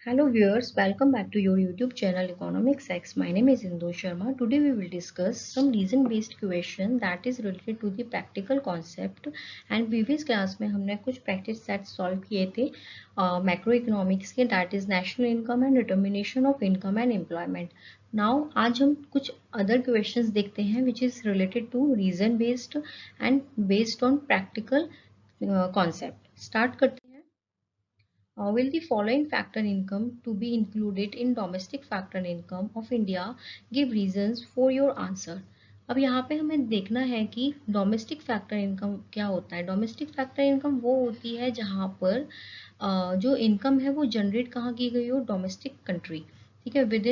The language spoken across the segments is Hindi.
Hello viewers, welcome back to your YouTube channel Economics X. My name is Indu Sharma. Today we will discuss some reason based question that is related to the practical concept. And previous class में हमने कुछ practice sets solve किए थे macro economics के, that is national income and determination of income and employment. Now आज हम कुछ other questions देखते हैं which is related to reason based and based on practical concept. Start करते हैं. Will the following factor income to be included in domestic factor income of India? Give reasons for your answer. अब यहाँ पे हमें देखना है कि डोमेस्टिक फैक्टर इनकम क्या होता है. डोमेस्टिक फैक्टर इनकम वो होती है जहाँ पर जो इनकम है वो जनरेट कहाँ की गई हो, डोमेस्टिक कंट्री. ठीक है, with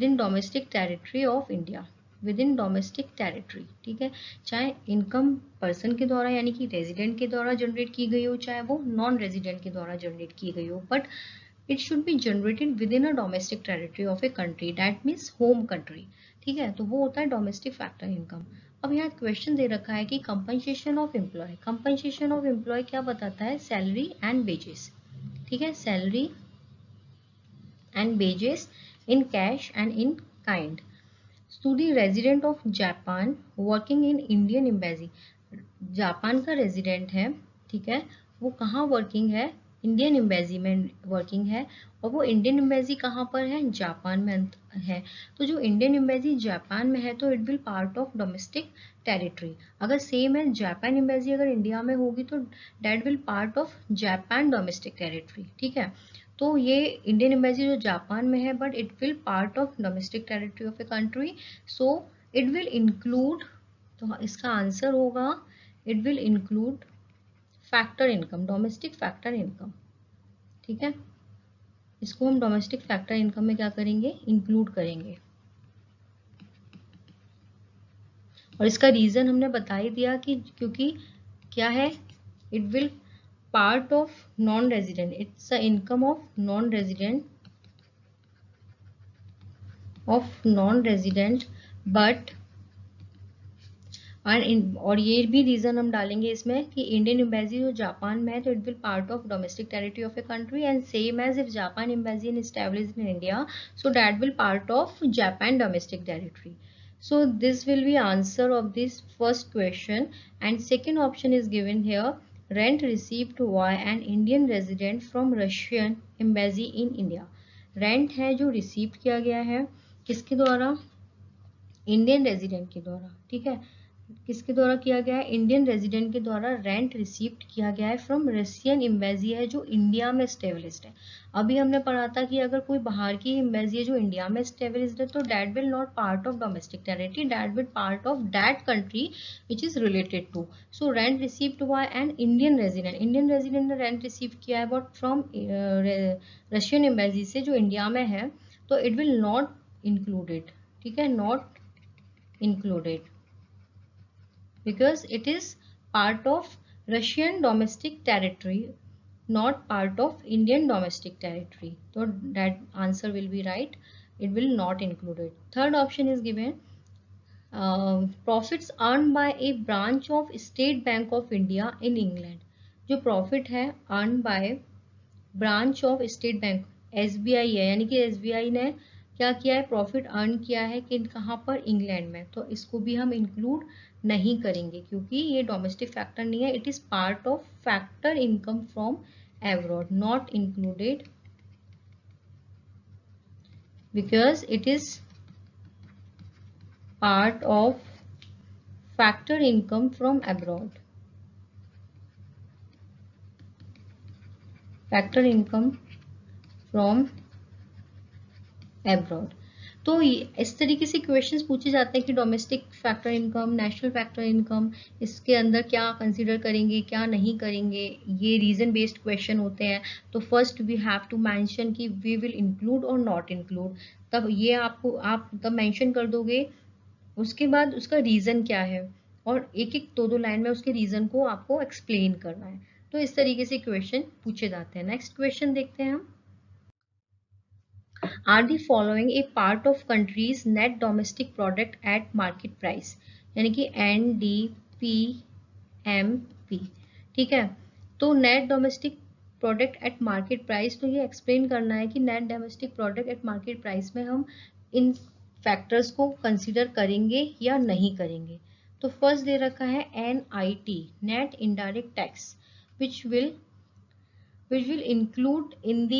in domestic territory of India, with in domestic territory. ठीक है, चाहे इनकम पर्सन के द्वारा यानी कि रेजिडेंट के द्वारा जनरेट की गई हो, चाहे वो नॉन रेजिडेंट के द्वारा जनरेट की गई हो, but it should be generated with in a domestic territory of a country, that means home country. ठीक है, तो वो होता है डोमेस्टिक फैक्टर इनकम. अब यहाँ क्वेश्चन दे रखा है कि compensation of employ. Compensation of employ क्या बताता है? Salary and wages. ठीक है, salary and wages in cash and in kind to the resident of Japan working in Indian embassy. Japan का रेजिडेंट है, ठीक है, वो कहाँ वर्किंग है? इंडियन एम्बेसी में वर्किंग है. और वो इंडियन एम्बेसी कहाँ पर है? जापान में है. तो जो इंडियन एम्बेसी जापान में है तो it will part of domestic territory. अगर सेम है जापान एम्बेसी अगर इंडिया में होगी तो date will part of Japan domestic territory. ठीक है, तो ये इंडियन एम्बेसी जो जापान में है but it will part of domestic territory of a country, so it will include. तो इसका आंसर होगा it will include factor income, domestic factor income. ठीक है, इसको हम डोमेस्टिक फैक्टर इनकम में क्या करेंगे? इंक्लूड करेंगे. और इसका रीजन हमने बता ही दिया कि क्योंकि क्या है, it will part of non-resident, it's the income of non-resident but और ये भी रीजन हम डालेंगे इसमें कि इंडियन एम्बेसी जो जापान में है तो it will part of domestic territory of a country and same as if Japan embassy in established in India so that will part of Japan domestic territory. So this will be answer of this first question. And second option is given here. Rent received by an Indian resident from Russian embassy in India. Rent है जो रिसीव किया गया है किसके द्वारा? इंडियन रेजिडेंट के द्वारा. ठीक है, किसके द्वारा किया गया है? इंडियन रेजिडेंट के द्वारा रेंट रिसीव्ड किया गया है फ्रॉम रशियन एम्बेसी है जो इंडिया में स्टेब्लिश्ड है. अभी हमने पढ़ा था कि अगर कोई बाहर की एम्बेसी है जो इंडिया में स्टेब्लिश्ड है तो that will not part of domestic territory, that will part of that country which is related to. So rent received by an Indian resident, Indian resident ने रेंट रिसीव किया है बट फ्रॉम रशियन एम्बेसी से जो इंडिया में है, तो इट विल नॉट इंक्लूडेड. ठीक है, not included because it is part of Russian domestic territory, not part of Indian domestic territory. So that answer will be right, it will not included. Third option is given. Profits earned by a branch of State Bank of India in England. जो profit है earned by branch of State Bank, SBI है, यानी कि SBI ने क्या किया है? प्रॉफिट अर्न किया है कि कहाँ पर? इंग्लैंड में. तो इसको भी हम इंक्लूड नहीं करेंगे क्योंकि ये डोमेस्टिक फैक्टर नहीं है, it is part of factor income from abroad, not included because it is part of factor income from abroad. Factor income from abroad. तो इस तरीके से क्वेश्चंस पूछे जाते हैं कि domestic factor income, national factor income, इसके अंदर क्या कंसीडर करेंगे, क्या नहीं करेंगे, ये रीजन बेस्ड क्वेश्चन होते हैं. तो first we have to mention कि वी विल इंक्लूड और नॉट इंक्लूड. तब ये आपको आप तब मेंशन कर दोगे, उसके बाद उसका रीजन क्या है और एक एक दो लाइन में उसके रीजन को आपको एक्सप्लेन करना है. तो इस तरीके से क्वेश्चन पूछे जाते हैं. नेक्स्ट क्वेश्चन देखते हैं हम. Are the following a part of country's net domestic product at market price? यानी कि NDPMP. ठीक है, तो net domestic product at market price, तो ये एक्सप्लेन करना है कि net domestic product at market price में हम इन फैक्टर्स को कंसिडर करेंगे या नहीं करेंगे। तो फर्स्ट दे रखा है NIT, net indirect tax, which will include in the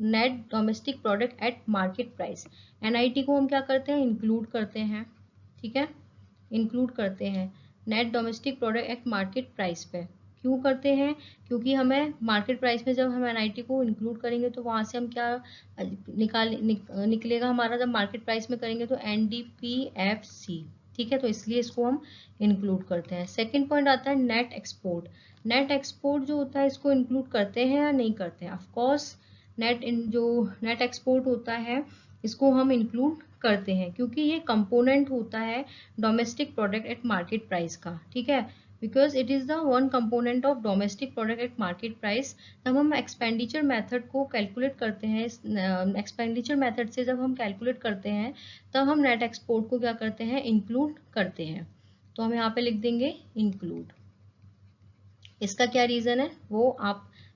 net domestic product at market price। NIT को हम क्या करते हैं, इंक्लूड करते हैं, ठीक है, इंक्लूड करते हैं net domestic product at market price पे। क्यों करते हैं, क्योंकि हमें मार्केट प्राइस में जब हम NIT को इंक्लूड करेंगे तो वहां से हम क्या निकलेगा हमारा, जब मार्केट प्राइस में करेंगे तो NDPFC, ठीक है, तो इसलिए इसको हम इंक्लूड करते हैं। सेकंड पॉइंट आता है नेट एक्सपोर्ट। नेट एक्सपोर्ट जो होता है इसको इंक्लूड करते हैं या नहीं करते हैं? ऑफ कोर्स जो नेट एक्सपोर्ट होता है इसको हम इंक्लूड करते हैं, क्योंकि ये कंपोनेंट होता है domestic product at market price का, ठीक है, because it is the one component of domestic product at market price. तब हम एक्सपेंडिचर मेथड को कैलकुलेट करते हैं, एक्सपेंडिचर मेथड से जब हम कैलकुलेट करते हैं तब हम नेट एक्सपोर्ट को क्या करते हैं, इंक्लूड करते हैं। तो हम यहाँ पे लिख देंगे इंक्लूड। इसका क्या रीजन है वो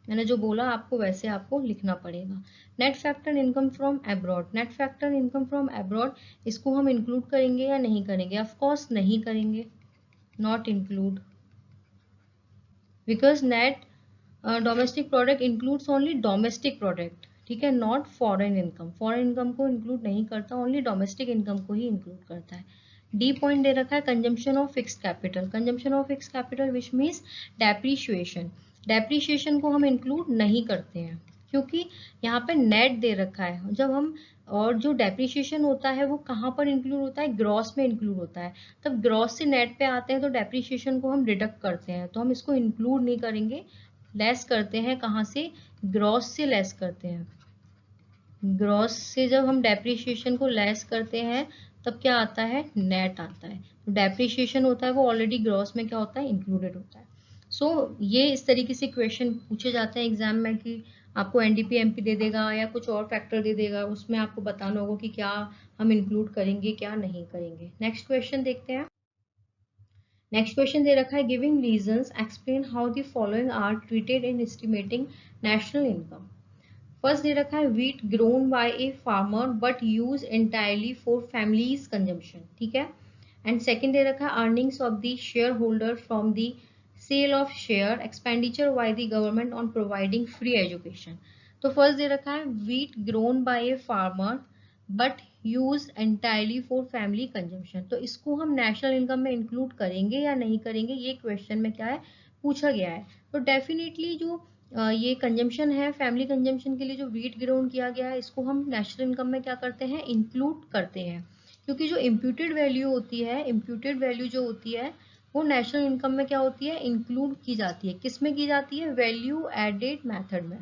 मैंने जो बोला आपको वैसे आपको लिखना पड़ेगा। Net factor income from abroad, net factor income from abroad, इसको हम इंक्लूड करेंगे या नहीं करेंगे? ऑफ कोर्स नहीं करेंगे, not include, because net domestic product includes only domestic product, ठीक है, not foreign income. Foreign income को इंक्लूड नहीं करता, ओनली डोमेस्टिक इनकम को ही इंक्लूड करता है। डी पॉइंट दे रखा है consumption of fixed capital, consumption of fixed capital which means depreciation. Depreciation को हम इंक्लूड नहीं करते हैं क्योंकि यहाँ पे नेट दे रखा है। जब हम और जो डेप्रीशिएशन होता है वो कहाँ पर इंक्लूड होता है, ग्रॉस में इंक्लूड होता है। तब ग्रॉस से नेट पे आते हैं तो डेप्रीशिएशन को हम डिडक्ट करते हैं, तो हम इसको इंक्लूड नहीं करेंगे, लेस करते हैं। कहाँ से, ग्रॉस से लेस करते हैं। ग्रॉस से जब हम डेप्रीशिएशन को लेस करते हैं तब क्या आता है, नेट आता है। तो डेप्रीशिएशन होता है वो ऑलरेडी ग्रॉस में क्या होता है, इंक्लूडेड होता है। सो ये इस तरीके से क्वेश्चन पूछे जाते हैं एग्जाम में कि आपको NDP MP दे देगा या कुछ और फैक्टर दे देगा, उसमें आपको बताना होगा कि क्या हम इंक्लूड करेंगे क्या नहीं करेंगे। नेक्स्ट क्वेश्चन देखते हैं। नेक्स्ट क्वेश्चन दे रखा है giving reasons explain how the following are treated in estimating national income. First दे रखा है wheat grown by a farmer but use entirely for families consumption, ठीक है। एंड सेकंड दे रखा है earnings of the share holder from the sale of share expenditure by the government on providing free education. तो फर्स्ट दे रखा है wheat grown by a farmer but use entirely for family consumption, तो इसको हम नेशनल इनकम में इंक्लूड करेंगे या नहीं करेंगे, ये क्वेश्चन में क्या है पूछा गया है। तो डेफिनेटली जो ये कंजम्पशन है फैमिली कंजम्पशन के लिए जो व्हीट ग्रोन किया गया है इसको हम नेशनल इनकम में क्या करते हैं, इंक्लूड करते हैं, क्योंकि जो इम्प्यूटेड वैल्यू होती है, इम्प्यूटेड वैल्यू जो होती है वो नेशनल इनकम में क्या होती है, इंक्लूड की जाती है। किस में की जाती है, वैल्यू एडेड मेथड में,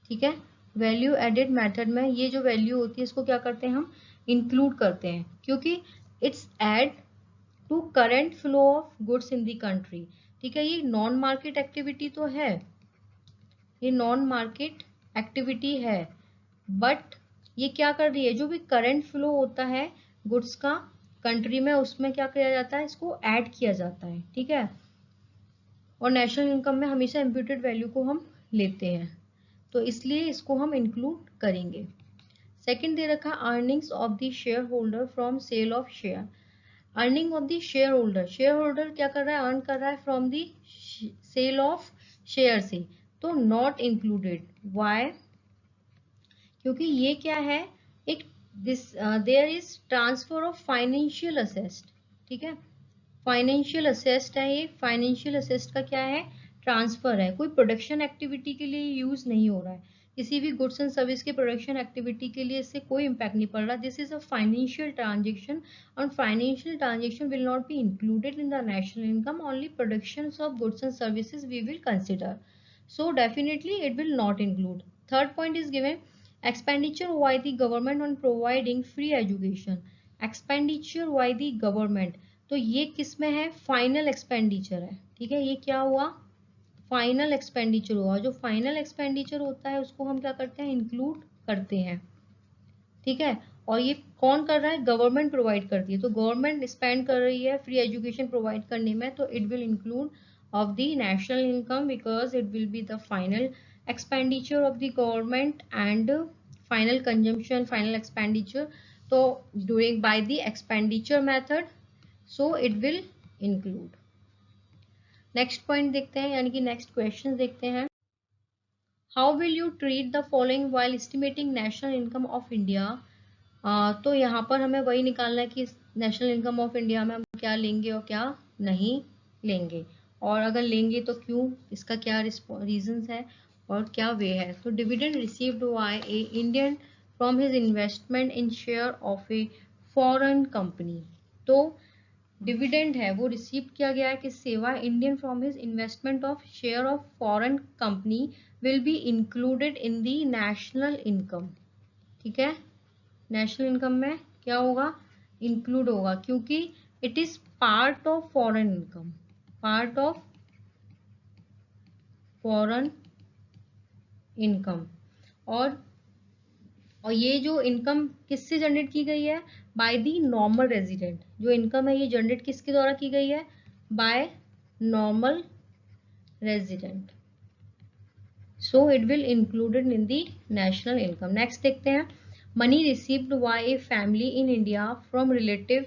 ठीक है, वैल्यू एडेड मेथड में ये जो वैल्यू होती है इसको क्या करते हैं, हम इंक्लूड करते हैं, क्योंकि it's add to current flow of goods in the country, ठीक है। ये नॉन मार्केट एक्टिविटी तो है, ये नॉन मार्केट एक्टिविटी है, बट ये क्या कर रही है, जो भी करंट फ्लो होता है गुड्स का कंट्री में उसमें क्या किया जाता है, इसको ऐड किया जाता है, ठीक है। और नेशनल इनकम में हमेशा इम्प्यूटेड वैल्यू को हम लेते हैं, तो इसलिए इसको हम इंक्लूड करेंगे। सेकंड दे रखा earnings of the share holder from sale of share. Earning of the share holder, share holder क्या कर रहा है, अर्न कर रहा है from the sale of share से, तो नॉट इंक्लूडेड। व्हाई, क्योंकि ये क्या है, एक there is transfer of financial asset, ठीक है, फाइनेंशियल असेस्ट है ये, फाइनेंशियल असेस्ट का क्या है, ट्रांसफर है, कोई प्रोडक्शन एक्टिविटी के लिए यूज नहीं हो रहा है, किसी भी गुड्स एंड सर्विस के प्रोडक्शन एक्टिविटी के लिए इससे कोई इम्पैक्ट नहीं पड़ रहा। This is a financial transaction और financial transaction will not be included in the national income, only production of goods and services we will consider, so definitely it will not include. Third point is given expenditure by the government on providing free education, expenditure by the government, तो ये किस में है, फाइनल एक्सपेंडिचर है, ठीक है, ये क्या हुआ, फाइनल एक्सपेंडिचर हुआ। जो फाइनल एक्सपेंडिचर होता है उसको हम क्या करते हैं, इंक्लूड करते हैं, ठीक है। और ये कौन कर रहा है, गवर्नमेंट प्रोवाइड करती है, तो गवर्नमेंट स्पेंड कर रही है फ्री एजुकेशन प्रोवाइड करने में, तो it will include of the national income because it will be the final expenditure of the government and final consumption, final expenditure. तो during by the expenditure method, so it will include. Next point देखते हैं, यानी कि नेक्स्ट क्वेश्चन देखते हैं. How will you treat the following while estimating national income of India. तो यहाँ पर हमें वही निकालना है कि नेशनल इनकम ऑफ इंडिया में हम क्या लेंगे और क्या नहीं लेंगे, और अगर लेंगे तो क्यों, इसका क्या रीजंस है और क्या वे है. तो dividend received by A Indian from his investment in share of a foreign company. तो डिविडेंड है वो रिसीव किया गया है किससे, by Indian from his investment of share of foreign company will be included in the national income. ठीक है, नेशनल इनकम में क्या होगा, इंक्लूड होगा, क्योंकि it is part of foreign income, part of foreign income. और ये जो इनकम किससे जनरेट की गई है, बाय दी नॉर्मल रेजिडेंट. जो इनकम है ये जनरेट किसके द्वारा की गई है, by normal resident. So it will included in the national income. Next देखते हैं. Money received by a family in India from relative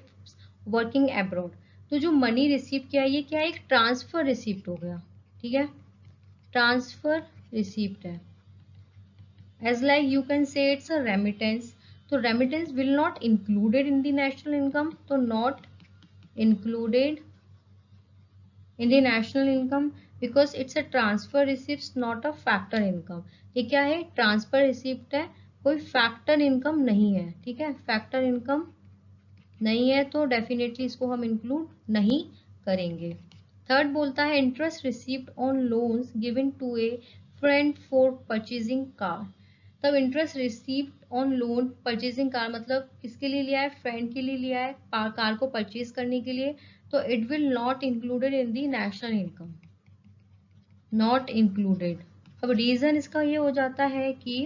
working abroad. तो जो मनी रिसीव किया ये क्या है, एक ट्रांसफर रिसीव्ड हो गया. ठीक है, ट्रांसफर रिसीव्ड है. As like you can say it's a remittance. So remittance will not included in the national income. So not included in the national income because it's a transfer receipts, not a factor income. ये क्या है, ट्रांसफर रिसिप्ट है, कोई फैक्टर इनकम नहीं है. ठीक है, फैक्टर इनकम नहीं है तो डेफिनेटली इसको हम इंक्लूड नहीं करेंगे. थर्ड बोलता है interest received on loans given to a friend for purchasing car. तब interest received on loan purchasing car मतलब किसके लिए लिया है, फ्रेंड के लिए लिया है कार को परचेज करने के लिए. तो it will not included in the national income, not included. अब रीजन इसका ये हो जाता है कि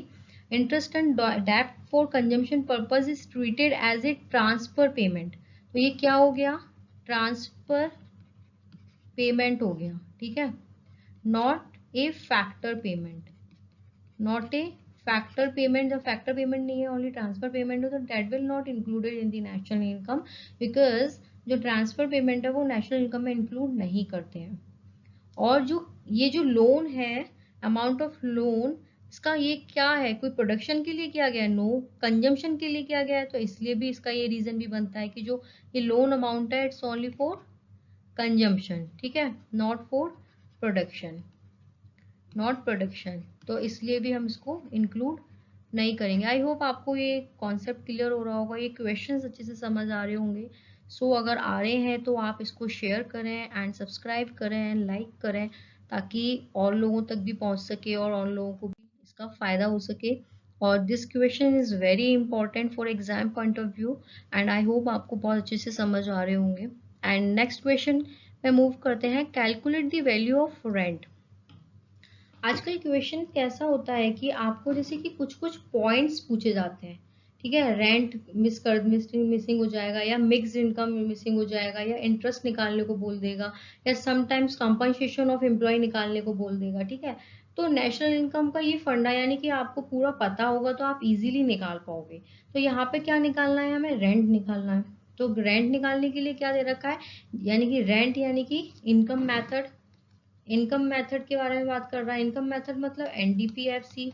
interest and debt for consumption purpose is treated as a transfer payment. तो ये क्या हो गया, ट्रांसफर पेमेंट हो गया. ठीक है, not a factor payment, not a factor payment. जब फैक्टर पेमेंट नहीं है, ओनली ट्रांसफर पेमेंट हो, तो date will not included in the national income, because जो ट्रांसफर पेमेंट है वो नेशनल इनकम में इंक्लूड नहीं करते हैं. और जो ये जो लोन है, अमाउंट ऑफ लोन, इसका ये क्या है, कोई प्रोडक्शन के लिए किया गया है, नो, कंजम्पशन के लिए किया गया है. तो इसलिए भी इसका ये रीजन भी बनता है कि जो ये लोन अमाउंट है इट्स ओनली फॉर कंजम्पशन. ठीक है, not for production, not production. तो इसलिए भी हम इसको इंक्लूड नहीं करेंगे. आई होप आपको ये कॉन्सेप्ट क्लियर हो रहा होगा, ये क्वेश्चंस अच्छे से समझ आ रहे होंगे. सो अगर आ रहे हैं तो आप इसको शेयर करें एंड सब्सक्राइब करें एंड लाइक करें, ताकि और लोगों तक भी पहुंच सके और लोगों को भी इसका फ़ायदा हो सके. और this question is very important for exam point of view, and I hope आपको बहुत अच्छे से समझ आ रहे होंगे. एंड नेक्स्ट क्वेश्चन में मूव करते हैं. Calculate the value of rent. आजकल क्वेश्चन कैसा होता है कि आपको जैसे कि कुछ कुछ पॉइंट्स पूछे जाते हैं. ठीक है, रेंट मिसिंग हो जाएगा, या मिक्स्ड इनकम मिसिंग हो जाएगा, या इंटरेस्ट निकालने को बोल देगा, या समटाइम्स कंपनसेशन ऑफ एम्प्लॉय निकालने को बोल देगा. ठीक है, तो नेशनल इनकम का ये फंडा, यानी कि आपको पूरा पता होगा तो आप इजीली निकाल पाओगे. तो यहाँ पे क्या निकालना है, हमें रेंट निकालना है. तो रेंट निकालने के लिए क्या दे रखा है, यानी कि रेंट यानी कि इनकम मेथड, इनकम मेथड के बारे में बात कर रहा है. इनकम मेथड मतलब एनडीपीएफसी,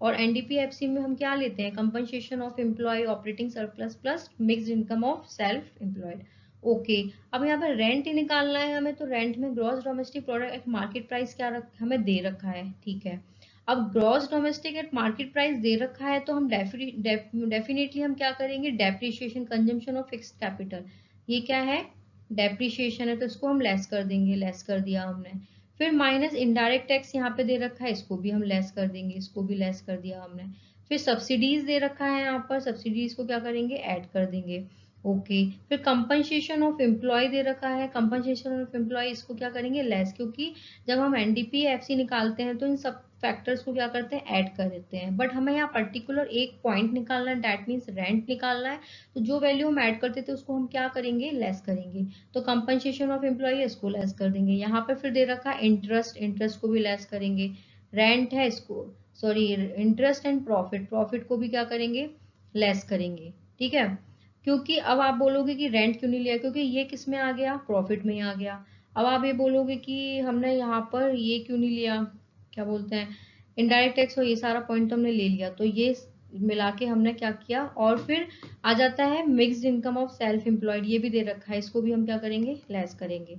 और एनडीपीएफसी में हम क्या लेते हैं, compensation of employ operating surplus plus mixed income of self employed. Okay, अब यहाँ पर रेंट ही निकालना है हमें. तो रेंट में gross domestic product at market price क्या हमें दे रखा है. ठीक है, अब gross domestic at market price दे रखा है, तो हम डेफिनेटली हम क्या करेंगे, depreciation consumption of fixed capital, ये क्या है, डेप्रिसिएशन है, तो इसको हम लेस कर देंगे. लेस कर दिया हमने. फिर माइनस इनडायरेक्ट टैक्स यहाँ पे दे रखा है, इसको भी हम लेस कर देंगे, इसको भी लेस कर दिया हमने. फिर सब्सिडीज दे रखा है यहाँ पर, सब्सिडीज को क्या करेंगे, ऐड कर देंगे. ओके, फिर कंपनसेशन ऑफ एम्प्लॉय दे रखा है, कंपनसेशन ऑफ एम्प्लॉय इसको क्या करेंगे, लेस, क्योंकि जब हम एनडीपीएफसी निकालते हैं तो इन सब फैक्टर्स को क्या करते हैं, ऐड कर देते हैं. बट हमें यहाँ पर्टिकुलर एक पॉइंट निकालना है, डेट मीन्स रेंट निकालना है. तो जो वैल्यू हम ऐड करते थे उसको हम क्या करेंगे, लेस करेंगे. तो कंपनसेशन ऑफ एम्प्लॉय इसको लेस कर देंगे. यहाँ पे फिर दे रखा है इंटरेस्ट, इंटरेस्ट को भी लेस करेंगे. रेंट है इसको, sorry interest and profit, profit को भी क्या करेंगे, लेस करेंगे। ठीक है, क्योंकि अब आप बोलोगे कि रेंट क्यों नहीं लिया, क्योंकि ये किस में आ गया, प्रॉफिट में ही आ गया। अब आप ये बोलोगे कि हमने यहाँ पर ये क्यों नहीं लिया, क्या बोलते हैं, इनडायरेक्ट टैक्स, और ये सारा पॉइंट तो हमने ले लिया, तो ये मिला के हमने क्या किया। और फिर आ जाता है mixed income of self employed, ये भी दे रखा है, इसको भी हम क्या करेंगे, लेस करेंगे।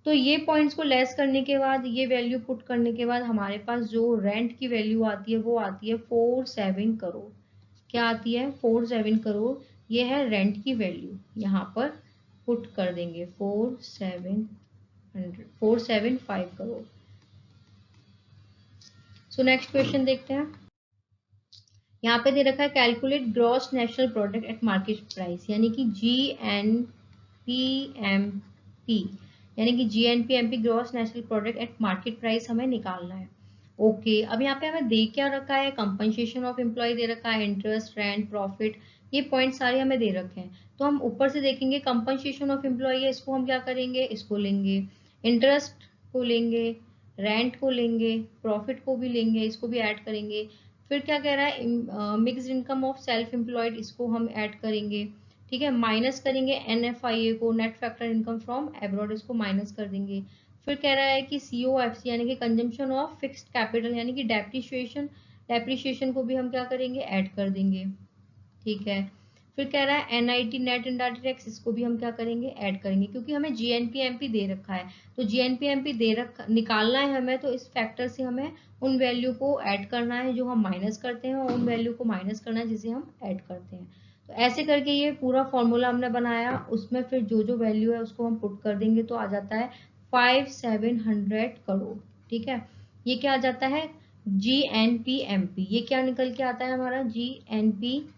तो ये पॉइंट्स को लेस करने के बाद, ये वैल्यू पुट करने के बाद हमारे पास जो रेंट की वैल्यू आती है वो आती है 47 करोड़। क्या आती है, 47 करोड़, ये है रेंट की वैल्यू, यहाँ पर पुट कर देंगे 475 करोड़। सो नेक्स्ट क्वेश्चन देखते हैं। यहाँ पे दे रखा है calculate gross national product at market price, यानी कि GNPMP, यानी कि GNPMP gross national product at market price हमें निकालना है। ओके, अब यहाँ पे हमें दे क्या रखा है, कंपनसेशन ऑफ एम्प्लॉय दे रखा है, इंटरेस्ट, रेंट, प्रॉफिट, ये पॉइंट सारे हमें दे रखे हैं। तो हम ऊपर से देखेंगे कंपनसेशन ऑफ एम्प्लॉय है, इसको हम क्या करेंगे, इसको लेंगे, इंटरेस्ट को लेंगे, रेंट को लेंगे, प्रॉफिट को भी लेंगे, इसको भी ऐड करेंगे। फिर क्या कह रहा है, mixed income of self employed, इसको हम ऐड करेंगे। ठीक है, माइनस करेंगे NFIA को, net factor income from abroad, इसको माइनस कर देंगे। फिर कह रहा है कि COFC यानी कि कंजम्पशन ऑफ फिक्स्ड कैपिटल, यानी कि डेप्रिशिएशन को भी हम क्या करेंगे, ऐड कर देंगे। ठीक है, फिर कह रहा है NIT नेट इनडायरेक्ट टैक्स, इसको भी हम क्या करेंगे, ऐड करेंगे, क्योंकि हमें GNPMP दे रखा है। तो GNPMP दे रखा, निकालना है हमें, तो इस फैक्टर से हमें उन वैल्यू को ऐड करना है जो हम माइनस करते हैं, और उन वैल्यू को माइनस करना है जिसे हम ऐड करते हैं। तो ऐसे करके ये पूरा फॉर्मूला हमने बनाया, उसमें फिर जो जो वैल्यू है उसको हम पुट कर देंगे, तो आ जाता है 5700 करोड़। ठीक है, ये क्या आ जाता है, GNPMP, ये क्या निकल के आता है हमारा, GNPMP।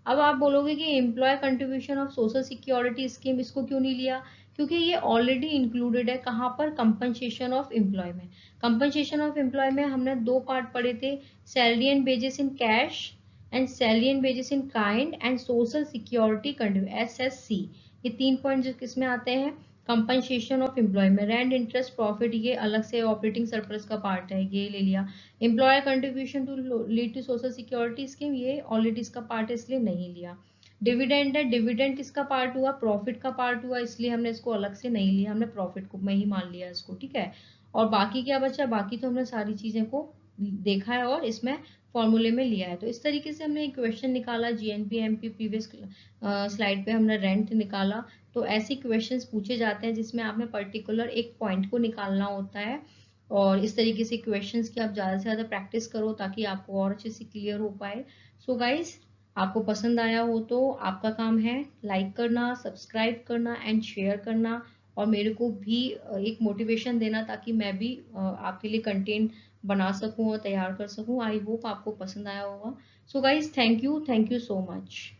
अब आप बोलोगे कि employ contribution of social security scheme, इसको क्यों नहीं लिया, क्योंकि ये ऑलरेडी इंक्लूडेड है, कहाँ पर, कंपनसेशन ऑफ एम्प्लॉय में। कंपनसेशन ऑफ एम्प्लॉय में हमने दो पार्ट पढ़े थे, salary and wages in cash and salary and wages in kind and social security contribution, SSC, ये 3 पॉइंट किसमें आते हैं, कंपनसेशन ऑफ एम्प्लॉय में। रेंट, इंटरेस्ट, प्रॉफिट ये अलग से ऑपरेटिंग सरप्लस का पार्ट है, ये ले लिया। Employer contribution to lead to social security scheme, ये ऑलरेडी इसका पार्ट है, इसलिए नहीं लिया। डिविडेंड है, डिविडेंड किसका पार्ट हुआ, प्रॉफिट का पार्ट हुआ, इसलिए हमने इसको अलग से नहीं लिया, हमने प्रॉफिट को में ही मान लिया इसको। ठीक है, और बाकी क्या बचा, बाकी तो हमने सारी चीजें को देखा है और इसमें फॉर्मूले में लिया है। तो इस तरीके से हमने क्वेश्चन निकाला, GNPMP प्रीवियस स्लाइड पे हमने रेंट निकाला। तो ऐसे क्वेश्चंस पूछे जाते हैं जिसमें आपने पर्टिकुलर एक पॉइंट को निकालना होता है, और इस तरीके से क्वेश्चंस की आप ज़्यादा से ज़्यादा प्रैक्टिस करो ताकि आपको और अच्छे से क्लियर हो पाए। सो गाइज, आपको पसंद आया हो तो आपका काम है लाइक करना, सब्सक्राइब करना एंड शेयर करना, और मेरे को भी एक मोटिवेशन देना ताकि मैं भी आपके लिए कंटेंट बना सकूं और तैयार कर सकूं। आई होप आपको पसंद आया होगा। So guys, thank you so much.